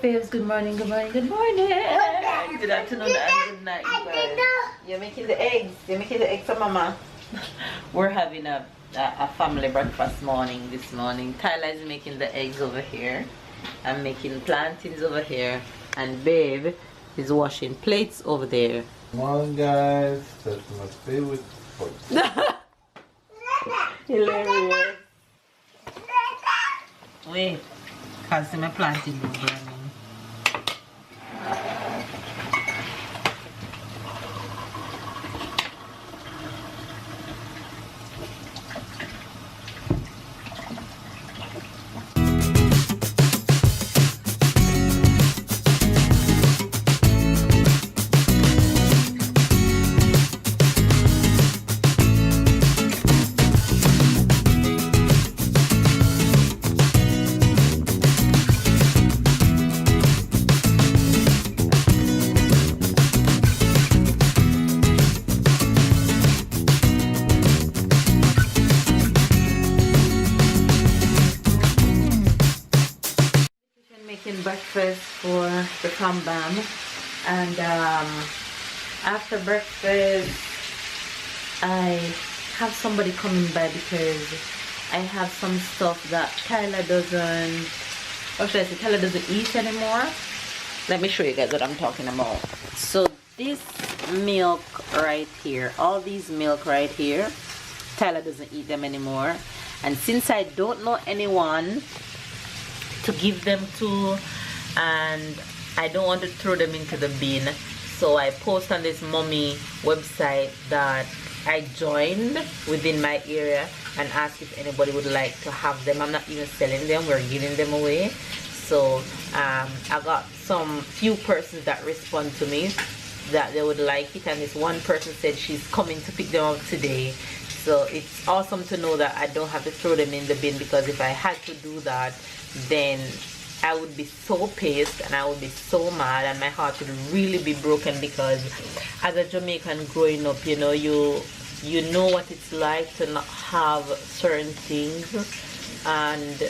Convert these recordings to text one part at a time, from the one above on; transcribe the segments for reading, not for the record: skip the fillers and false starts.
babes, good morning, good morning, good morning. Good afternoon and good night. You're making the eggs. You're making the eggs for mama. We're having a family breakfast this morning. Tyler is making the eggs over here. I'm making plantains over here. And babe is washing plates over there. Come on guys, that's my favorite part. Hilarious. Wait, because my plantain is burning. Breakfast for the Kambam, and after breakfast I have somebody coming by because I have some stuff that Tyler doesn't, or should I say Tyler doesn't eat anymore. Let me show you guys what I'm talking about. So this milk right here, all these milk right here, Tyler doesn't eat them anymore, and since I don't know anyone to give them to and I don't want to throw them into the bin, so I post on this mommy website that I joined within my area and ask if anybody would like to have them. I'm not even selling them, we're giving them away. So I got some few persons that respond to me that they would like it, and this one person said she's coming to pick them up today. So it's awesome to know that I don't have to throw them in the bin, because if I had to do that, then I would be so pissed and I would be so mad and my heart would really be broken, because as a Jamaican growing up, you know, you know what it's like to not have certain things, and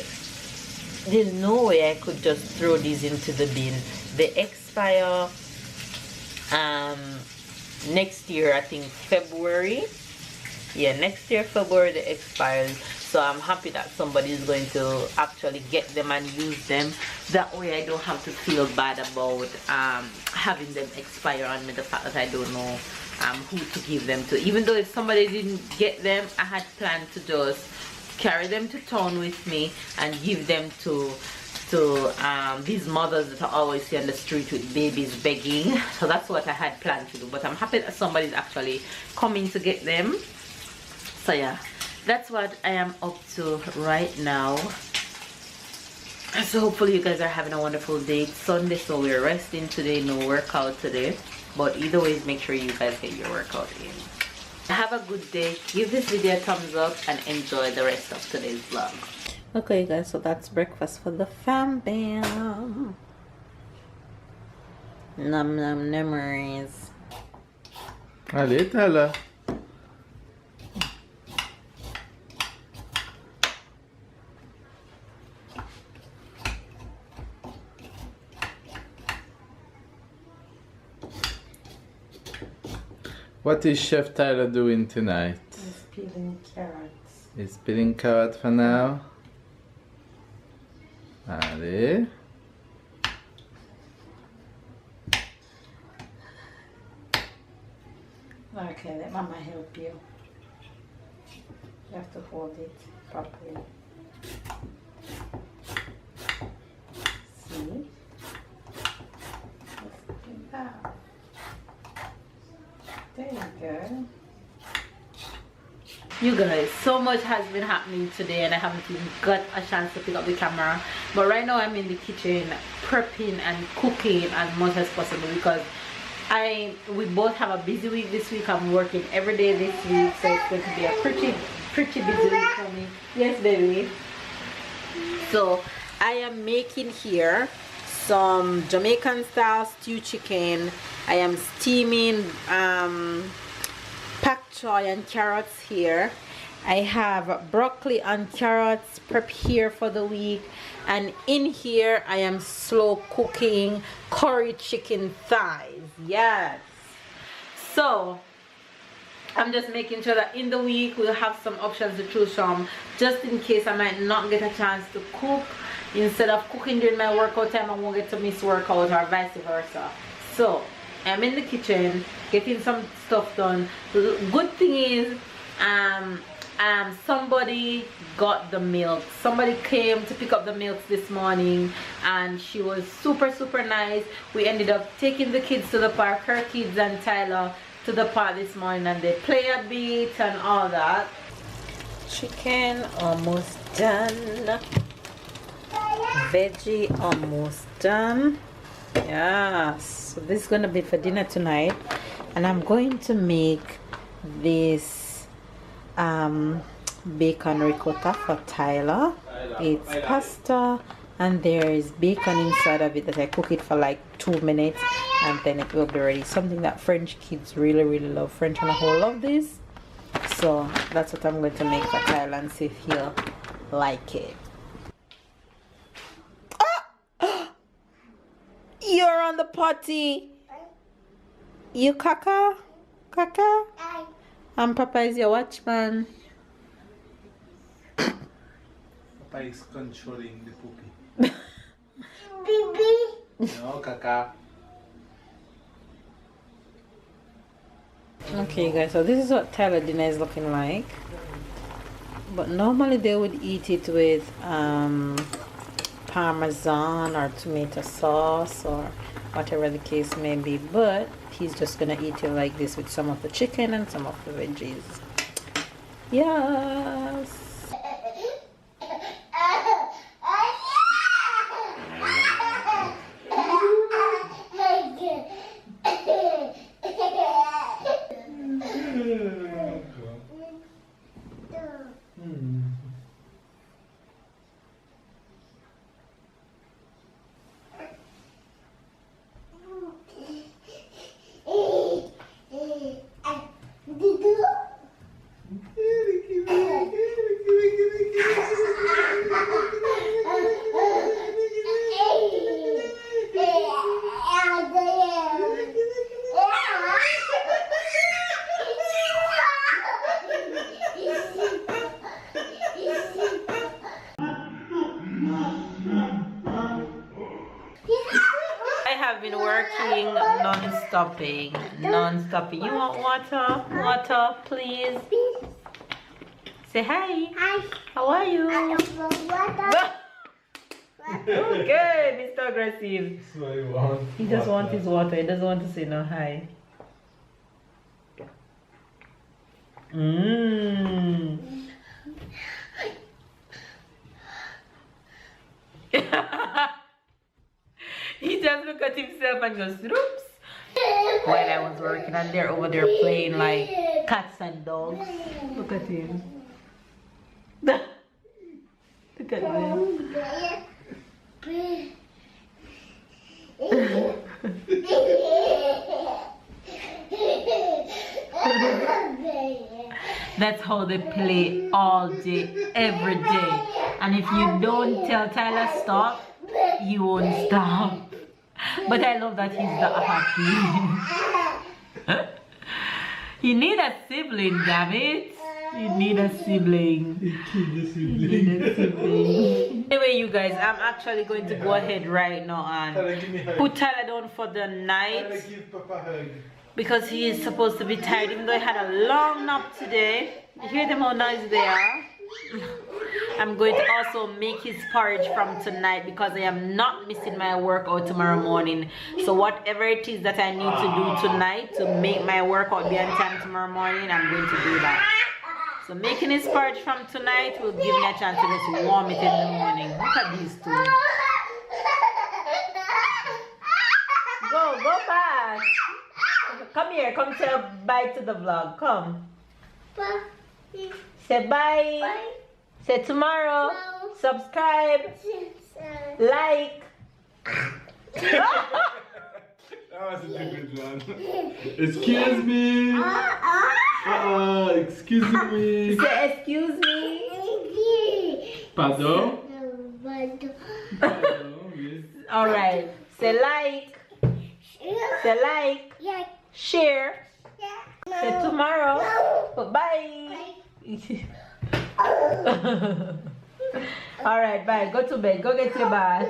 there's no way I could just throw these into the bin. They expire next year, I think February. Yeah, next year February they expires. So I'm happy that somebody is going to actually get them and use them. That way I don't have to feel bad about having them expire on me, the fact that I don't know who to give them to. Even though if somebody didn't get them, I had planned to just carry them to town with me and give them to these mothers that I always see on the street with babies begging. So that's what I had planned to do, but I'm happy that somebody's actually coming to get them. So yeah, that's what I am up to right now. So hopefully you guys are having a wonderful day. It's Sunday, so we're resting today, no workout today, but either way, make sure you guys get your workout in. Have a good day, give this video a thumbs up and enjoy the rest of today's vlog. Okay guys, so that's breakfast for the fam bam. Num num memories. Allez, Tyler. What is Chef Tyler doing tonight? He's peeling carrots. He's peeling carrots for now. Allez. Okay, let mama help you. You have to hold it properly. See? Just look at that. There you go. You guys, so much has been happening today and I haven't even got a chance to pick up the camera, but right now I'm in the kitchen prepping and cooking as much as possible, because we both have a busy week this week. I'm working every day this week, so it's going to be a pretty busy week for me. Yes baby. So I am making here some Jamaican style stewed chicken. I am steaming pak choy and carrots here, I have broccoli and carrots prep here for the week, and in here I am slow cooking curry chicken thighs. Yes, so I'm just making sure that in the week we'll have some options to choose from, just in case I might not get a chance to cook. Instead of cooking during my workout time, I won't get to miss workout, or vice versa. So I'm in the kitchen getting some stuff done. Good thing is somebody got the milk. Somebody came to pick up the milk this morning, and she was super nice. We ended up taking the kids to the park, her kids and Tyler to the park this morning, and they play a bit and all that. Chicken almost done. Veggie almost done. Yes, so this is gonna be for dinner tonight, and I'm going to make this bacon ricotta for Tyler. It's pasta, and there is bacon inside of it that I cook it for like 2 minutes, and then it will be ready. Something that French kids really love. French and a whole love this, so that's what I'm going to make for Tyler and see if he'll like it. You're on the potty. You caca? Caca? And Papa is your watchman. Papa is controlling the poopy. No, caca. Okay, guys, so this is what Tyler dinner is looking like. But normally they would eat it with Parmesan or tomato sauce or whatever the case may be, but he's just gonna eat it like this with some of the chicken and some of the veggies. Yes. Been working non-stopping. You want water? Water, please. Say hi. Hi. How are you? I don't want water. Good, Mr. Aggressive. That's what he wants. He just wants his water. He doesn't want to say no hi. He just looked at himself and goes, oops. While I was working, and they're over there playing like cats and dogs. Look at him. Look at them. That's how they play all day, every day. And if you don't tell Tyler stop, he won't stop. But I love that he's that happy. You need a sibling, damn it. You need a sibling. Anyway, you guys, I'm actually going to go ahead right now and put Tyler down for the night, because he is supposed to be tired, even though I had a long nap today. You hear them how nice they are? I'm going to also make his porridge from tonight, because I am not missing my workout tomorrow morning. So whatever it is that I need to do tonight to make my workout be on time tomorrow morning, I'm going to do that. So making his porridge from tonight will give me a chance to just warm it in the morning. Look at these two. Go fast. Come here, come say bye to the vlog. Come. Say bye. Bye. Say tomorrow. No. Subscribe. Like. That was a good one. Excuse me. Excuse me. Say excuse me. Pardon? Pardon, yes. Alright. Say like. Say like. Share. Say tomorrow. Bye. Alright, bye. Go to bed. Go get your bath.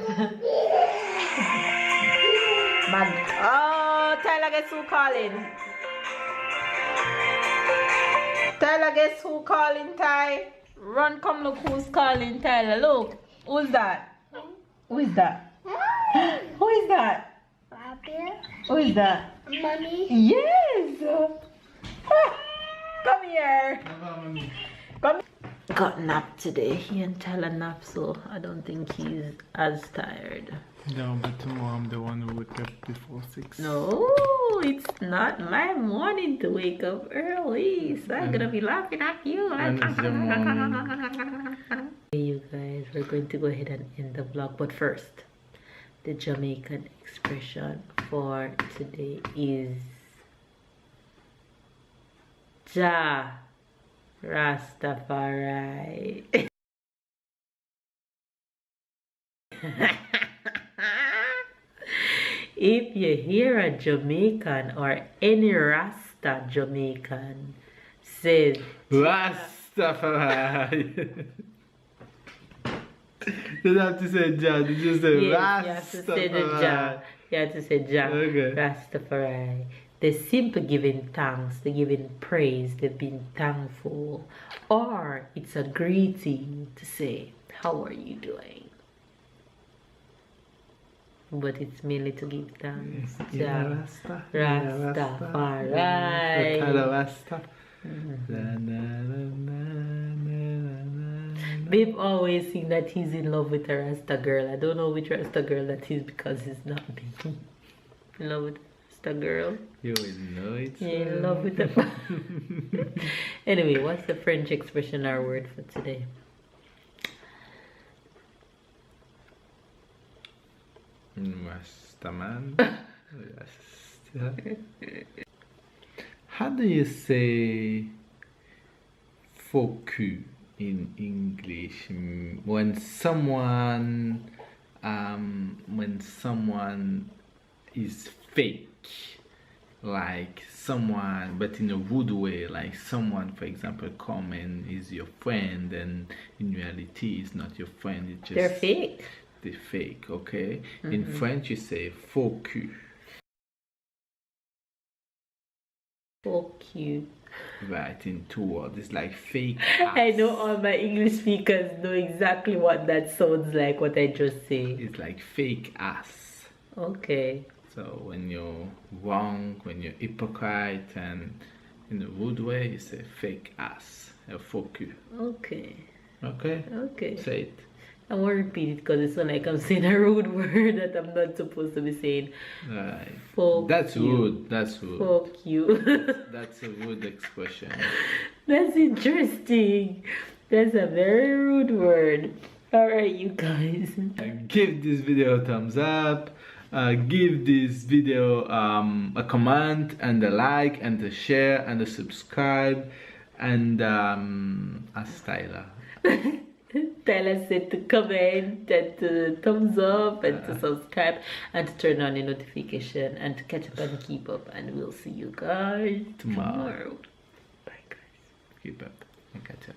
Oh, Tyler, guess who calling? Tyler, guess who calling, Ty? Run, come look who's calling, Tyler. Look. Who's that? Who is that? Who is that? Who is that? Mommy. Yes. Come here. Come. Got nap today. He and Tyler nap, so I don't think he's as tired. No, but tomorrow I'm the one who wake up before 6. No, it's not my morning to wake up early, so I'm gonna be laughing at you. And it's your morning. Hey, you guys, we're going to go ahead and end the vlog, but first, the Jamaican expression for today is Ja Rastafari. If you hear a Jamaican or any Rasta Jamaican says Rastafari. You don't have to say Ja, you just say yes, Rastafari. you have to say the Ja. You have to say Ja Okay. Rastafari. They're simply giving thanks, they're giving praise, they've been thankful. Or it's a greeting to say, how are you doing? But it's mainly to give thanks. Yeah, Ja Rasta. Rastafari. Rasta. Babe always sing that he's in love with a Rasta girl. I don't know which Rasta girl that is because it's not me. In love with a Rasta girl. You will know it. Yeah, in love with the. Anyway, what's the French expression or word for today? Rastaman. Rasta. How do you say focus in English when someone is fake, like someone, but in a rude way, like someone, for example, come and is your friend and in reality is not your friend, it's just They're fake. they're fake, okay? In French you say focus. Fuck you. Right, in 2 words. It's like fake I ass. know all my English speakers know exactly what that sounds like, what I just say. It's like fake ass. Okay. So when you're wrong, when you're hypocrite and in a rude way, you say fake ass. Fuck you. Okay. Okay? Okay. Say it. I won't repeat it because it's not like I'm saying a rude word that I'm not supposed to be saying. Right. Fuck That's you. rude. That's rude. Fuck you. That's a rude expression. That's interesting. That's a very rude word. Alright, you guys. Give this video a thumbs up. Give this video a comment and a like and a share and a subscribe and ask Tyler. Tyler said to comment and to thumbs up and to subscribe and to turn on the notification and to catch up and keep up, and we'll see you guys tomorrow. Bye guys. Keep up and catch up.